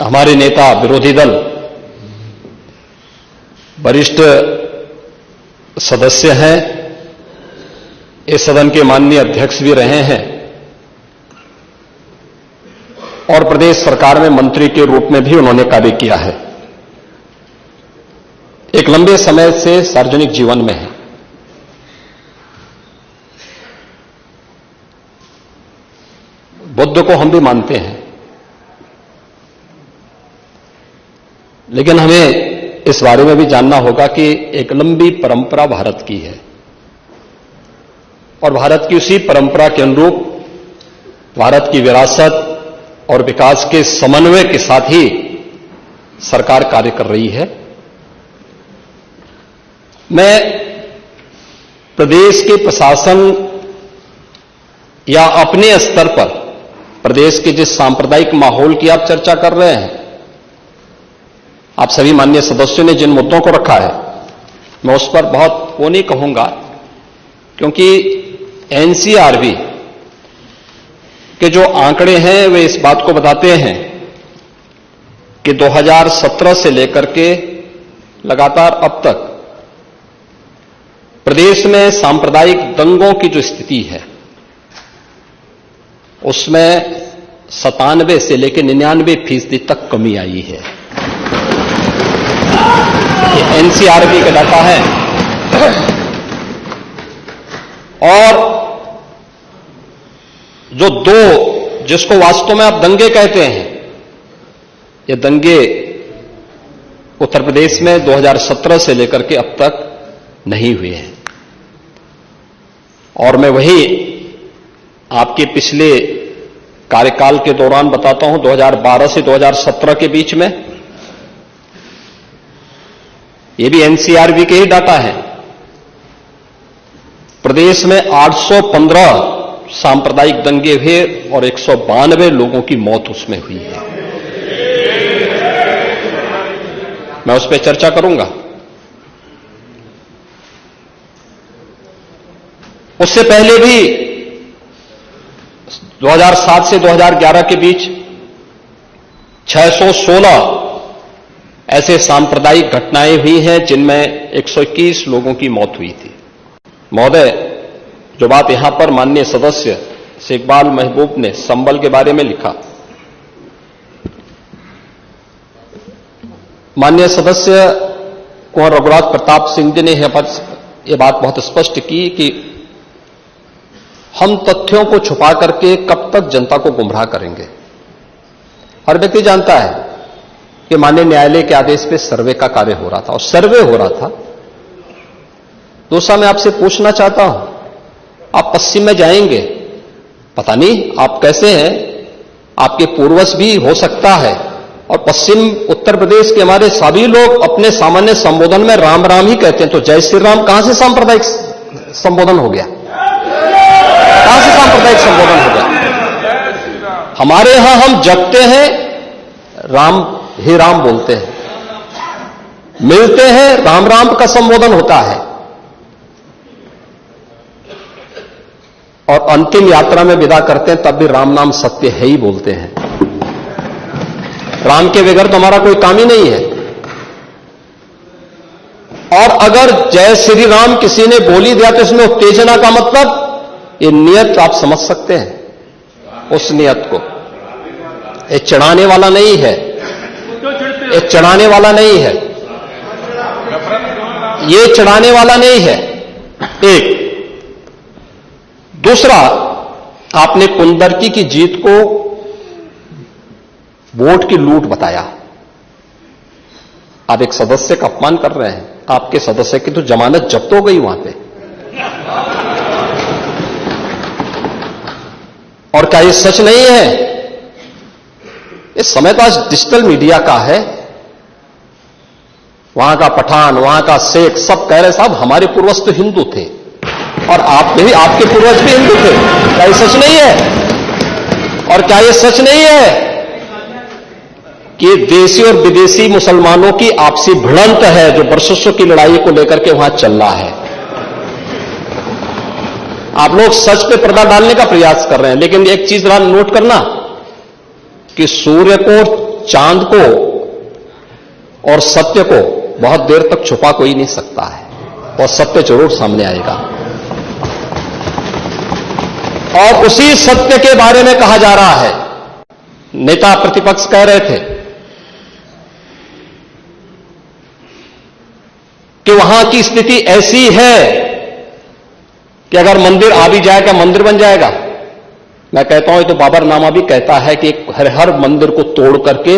हमारे नेता, विरोधी दल, वरिष्ठ सदस्य हैं, इस सदन के माननीय अध्यक्ष भी रहे हैं और प्रदेश सरकार में मंत्री के रूप में भी उन्होंने कार्य किया है। एक लंबे समय से सार्वजनिक जीवन में है। बुद्ध को हम भी मानते हैं, लेकिन हमें इस बारे में भी जानना होगा कि एक लंबी परंपरा भारत की है और भारत की उसी परंपरा के अनुरूप भारत की विरासत और विकास के समन्वय के साथ ही सरकार कार्य कर रही है। मैं प्रदेश के प्रशासन या अपने स्तर पर प्रदेश के जिस सांप्रदायिक माहौल की आप चर्चा कर रहे हैं, आप सभी माननीय सदस्यों ने जिन मुद्दों को रखा है, मैं उस पर बहुत वो नहीं कहूंगा, क्योंकि एनसीआरबी के जो आंकड़े हैं वे इस बात को बताते हैं कि 2017 से लेकर के लगातार अब तक प्रदेश में सांप्रदायिक दंगों की जो स्थिति है उसमें 97 से लेकर 99% तक कमी आई है। ये एनसीआरबी का डाटा है। और जो दो, जिसको वास्तव में आप दंगे कहते हैं, ये दंगे उत्तर प्रदेश में 2017 से लेकर के अब तक नहीं हुए हैं। और मैं वही आपके पिछले कार्यकाल के दौरान बताता हूं, 2012 से 2017 के बीच में, ये भी एनसीआरबी के ही डाटा है, प्रदेश में 815 सांप्रदायिक दंगे हुए और 192 लोगों की मौत उसमें हुई है। मैं उस पर चर्चा करूंगा। उससे पहले भी 2007 से 2011 के बीच 616 ऐसे सांप्रदायिक घटनाएं हुई हैं जिनमें 121 लोगों की मौत हुई थी। महोदय, जो बात यहां पर माननीय सदस्य शेखबाल महबूब ने संबल के बारे में लिखा, माननीय सदस्य कुंवर रघुराज प्रताप सिंह जी ने यह बात बहुत स्पष्ट की कि हम तथ्यों को छुपा करके कब तक जनता को गुमराह करेंगे। हर व्यक्ति जानता है कि माननीय न्यायालय के आदेश पे सर्वे का कार्य हो रहा था और सर्वे हो रहा था। दूसरा, मैं आपसे पूछना चाहता हूं, आप पश्चिम में जाएंगे, पता नहीं आप कैसे हैं, आपके पूर्वज भी हो सकता है, और पश्चिम उत्तर प्रदेश के हमारे सभी लोग अपने सामान्य संबोधन में राम राम ही कहते हैं, तो जय श्री राम कहां से सांप्रदायिक संबोधन हो गया? कहां से सांप्रदायिक संबोधन हो गया? हमारे यहां हम जपते हैं, राम ही राम बोलते हैं, मिलते हैं, राम राम का संबोधन होता है, और अंतिम यात्रा में विदा करते हैं तब भी राम नाम सत्य है ही बोलते हैं। राम के बगैर तो हमारा कोई काम ही नहीं है। और अगर जय श्री राम किसी ने बोली दिया तो इसमें उत्तेजना का मतलब, ये नियत आप समझ सकते हैं उस नियत को। ये चढ़ाने वाला नहीं है, ये चढ़ाने वाला नहीं है, ये चढ़ाने वाला नहीं है। एक दूसरा, आपने कुंदरकी की जीत को वोट की लूट बताया। आप एक सदस्य का अपमान कर रहे हैं। आपके सदस्य की तो जमानत जब्त हो गई वहां पे। और क्या ये सच नहीं है? इस समय तो आज डिजिटल मीडिया का है। वहां का पठान, वहां का शेख सब कह रहे साहब हमारे पूर्वज तो हिंदू थे और आप भी, आपके पूर्वज भी हिंदू थे। क्या ये सच नहीं है? और क्या ये सच नहीं है कि देशी और विदेशी मुसलमानों की आपसी भिड़ंत है जो वर्षों की लड़ाई को लेकर के वहां चल रहा है? आप लोग सच पे पर्दा डालने का प्रयास कर रहे हैं, लेकिन एक चीज जरा नोट करना कि सूर्य को चांद को और सत्य को बहुत देर तक छुपा कोई नहीं सकता है, और सत्य जरूर सामने आएगा। और उसी सत्य के बारे में कहा जा रहा है। नेता प्रतिपक्ष कह रहे थे कि वहां की स्थिति ऐसी है कि अगर मंदिर आ भी जाएगा, मंदिर बन जाएगा। मैं कहता हूं, तो बाबरनामा भी कहता है कि हर मंदिर को तोड़ करके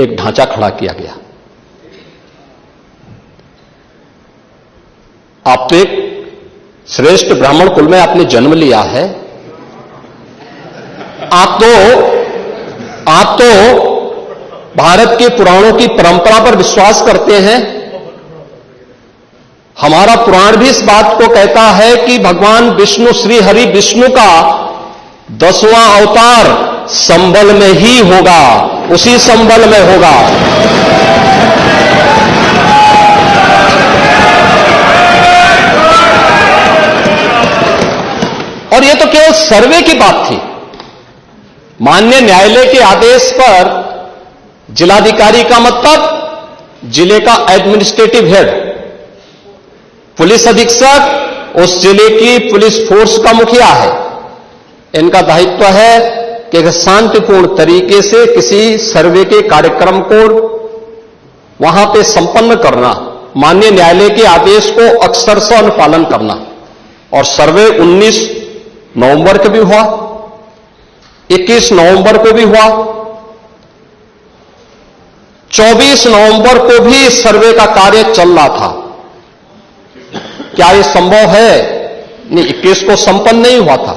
एक ढांचा खड़ा किया गया। आप तो एक श्रेष्ठ ब्राह्मण कुल में आपने जन्म लिया है, आप तो भारत के पुराणों की परंपरा पर विश्वास करते हैं। हमारा पुराण भी इस बात को कहता है कि भगवान विष्णु, श्री हरि विष्णु का 10वां अवतार संबल में ही होगा, उसी संबल में होगा। और यह तो केवल सर्वे की बात थी। माननीय न्यायालय के आदेश पर जिलाधिकारी का मतलब जिले का एडमिनिस्ट्रेटिव हेड, पुलिस अधीक्षक उस जिले की पुलिस फोर्स का मुखिया है। इनका दायित्व है कि शांतिपूर्ण तरीके से किसी सर्वे के कार्यक्रम को वहां पे संपन्न करना, माननीय न्यायालय के आदेश को अक्षरशः अनुपालन करना। और सर्वे 19 नवंबर को भी हुआ, 21 नवंबर को भी हुआ, 24 नवंबर को भी सर्वे का कार्य चल रहा था। क्या यह संभव है? नहीं, 21 को संपन्न नहीं हुआ था।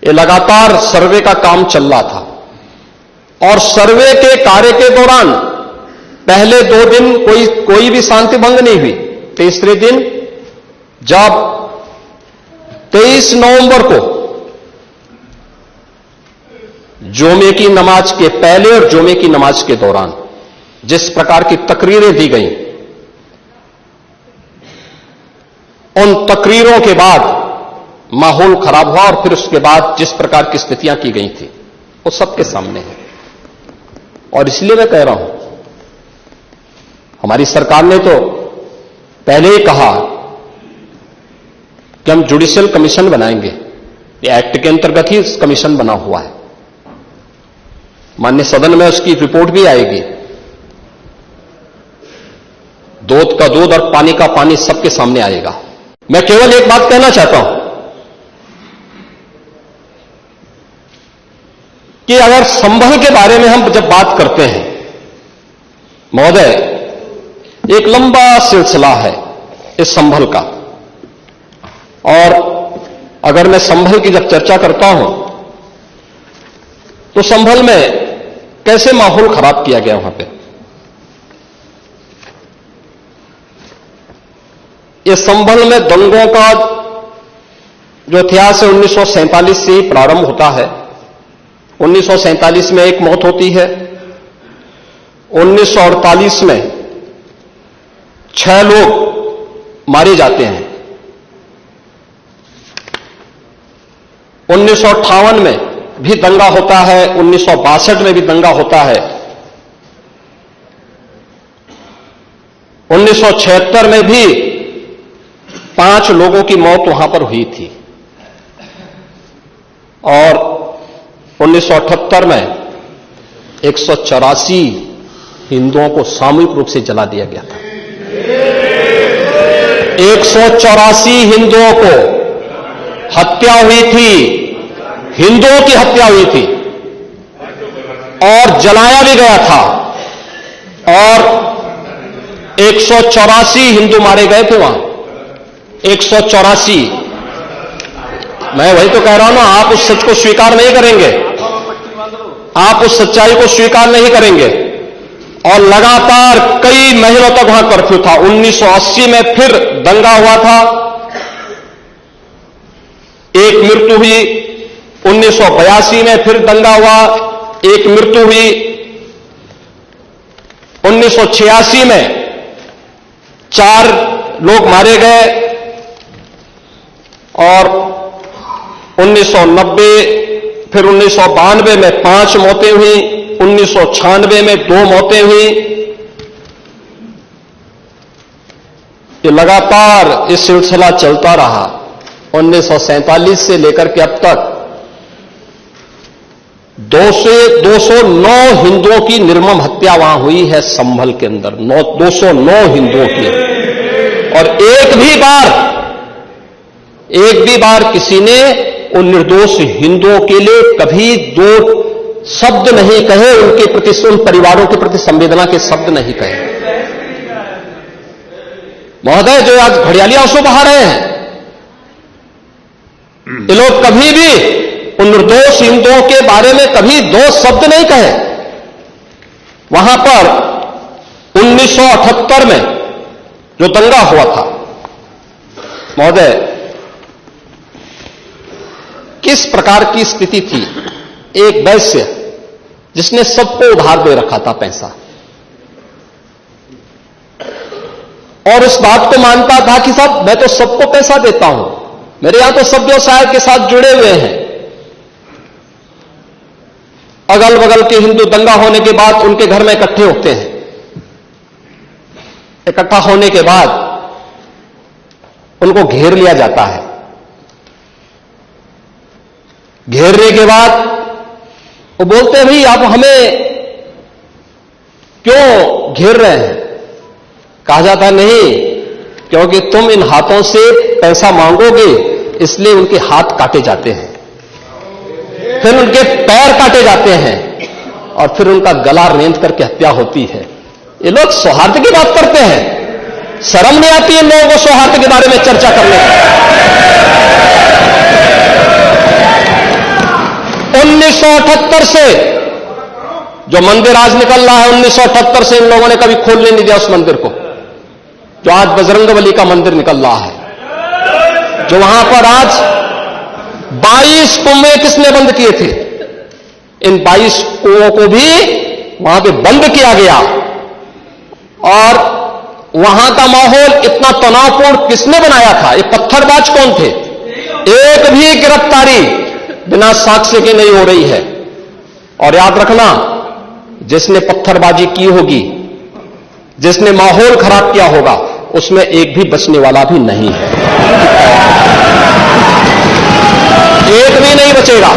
ये लगातार सर्वे का काम चल रहा था। और सर्वे के कार्य के दौरान पहले 2 दिन कोई भी शांति भंग नहीं हुई। तीसरे दिन जब 23 नवंबर को जुमे की नमाज के पहले और जुमे की नमाज के दौरान जिस प्रकार की तकरीरें दी गईं, उन तकरीरों के बाद माहौल खराब हुआ। और फिर उसके बाद जिस प्रकार की स्थितियां की गई थी वो सबके सामने है। और इसलिए मैं कह रहा हूं, हमारी सरकार ने तो पहले ही कहा कि हम जुडिशियल कमीशन बनाएंगे। ये एक्ट के अंतर्गत ही इस कमीशन बना हुआ है। माननीय सदन में उसकी रिपोर्ट भी आएगी। दूध का दूध और पानी का पानी सबके सामने आएगा। मैं केवल एक बात कहना चाहता हूं कि अगर संभल के बारे में हम जब बात करते हैं महोदय, एक लंबा सिलसिला है इस संभल का। और अगर मैं संभल की जब चर्चा करता हूं तो संभल में कैसे माहौल खराब किया गया वहां पे। ये संभल में दंगों का जो इतिहास है 1947 से ही प्रारंभ होता है। 1947 में एक मौत होती है। 1948 में 6 लोग मारे जाते हैं। 1958 में भी दंगा होता है, 1962 में भी दंगा होता है, 1976 में भी 5 लोगों की मौत वहां पर हुई थी। और 1978 में 184 हिंदुओं को सामूहिक रूप से जला दिया गया था। 184 हिंदुओं को हत्या हुई थी, हिंदुओं की हत्या हुई थी और जलाया भी गया था। और 184 हिंदू मारे गए थे वहां, 184। मैं वही तो कह रहा हूं ना, आप उस सच को स्वीकार नहीं करेंगे, आप उस सच्चाई को स्वीकार नहीं करेंगे। और लगातार कई महीनों तक वहां कर्फ्यू था। 1980 में फिर दंगा हुआ था, एक मृत्यु हुई। 1982 में फिर दंगा हुआ, एक मृत्यु हुई। 1986 में 4 लोग मारे गए। और 1990 फिर 1992 में 5 मौतें हुई। 1996 में 2 मौतें हुई। ये लगातार इस सिलसिला चलता रहा। 1947 से लेकर के अब तक 209 हिंदुओं की निर्मम हत्या वहां हुई है संभल के अंदर, 209 हिंदुओं की। और एक भी बार किसी ने उन निर्दोष हिंदुओं के लिए कभी 2 शब्द नहीं कहे, उनके प्रति, उन परिवारों के प्रति संवेदना के शब्द नहीं कहे। महोदय, जो आज घड़ियाली आंसू बहा रहे हैं, ये लोग कभी भी उन निर्दोष हिंदुओं के बारे में कभी 2 शब्द नहीं कहे। वहां पर 1978 में जो दंगा हुआ था, महोदय, किस प्रकार की स्थिति थी। एक वैश्य जिसने सबको उधार दे रखा था पैसा, और उस बात को मानता था कि साहब मैं तो सबको पैसा देता हूं, मेरे यहां तो सब व्यवसाय के साथ जुड़े हुए हैं। अगल बगल के हिंदू दंगा होने के बाद उनके घर में इकट्ठे होते हैं। इकट्ठा होने के बाद उनको घेर लिया जाता है। घेरने के बाद वो बोलते हैं, भाई आप हमें क्यों घेर रहे हैं? कहा जाता नहीं, क्योंकि तुम इन हाथों से पैसा मांगोगे, इसलिए उनके हाथ काटे जाते हैं, फिर उनके पैर काटे जाते हैं, और फिर उनका गला रेंध करके हत्या होती है। ये लोग सौहार्द की बात करते हैं, शर्म नहीं आती इन लोगों को सौहार्द के बारे में चर्चा करने की। 1978 से जो मंदिर आज निकल रहा है, 1978 से इन लोगों ने कभी खोलने नहीं दिया उस मंदिर को, जो आज बजरंगबली का मंदिर निकल रहा है। जो वहां पर आज 22 कुएं किसने बंद किए थे, इन 22 कुओं को भी वहां पे बंद किया गया। और वहां का माहौल इतना तनावपूर्ण किसने बनाया था? ये पत्थरबाज कौन थे? एक भी गिरफ्तारी बिना साक्ष्य के नहीं हो रही है। और याद रखना, जिसने पत्थरबाजी की होगी, जिसने माहौल खराब किया होगा, उसमें एक भी बचने वाला भी नहीं है, एक भी नहीं बचेगा।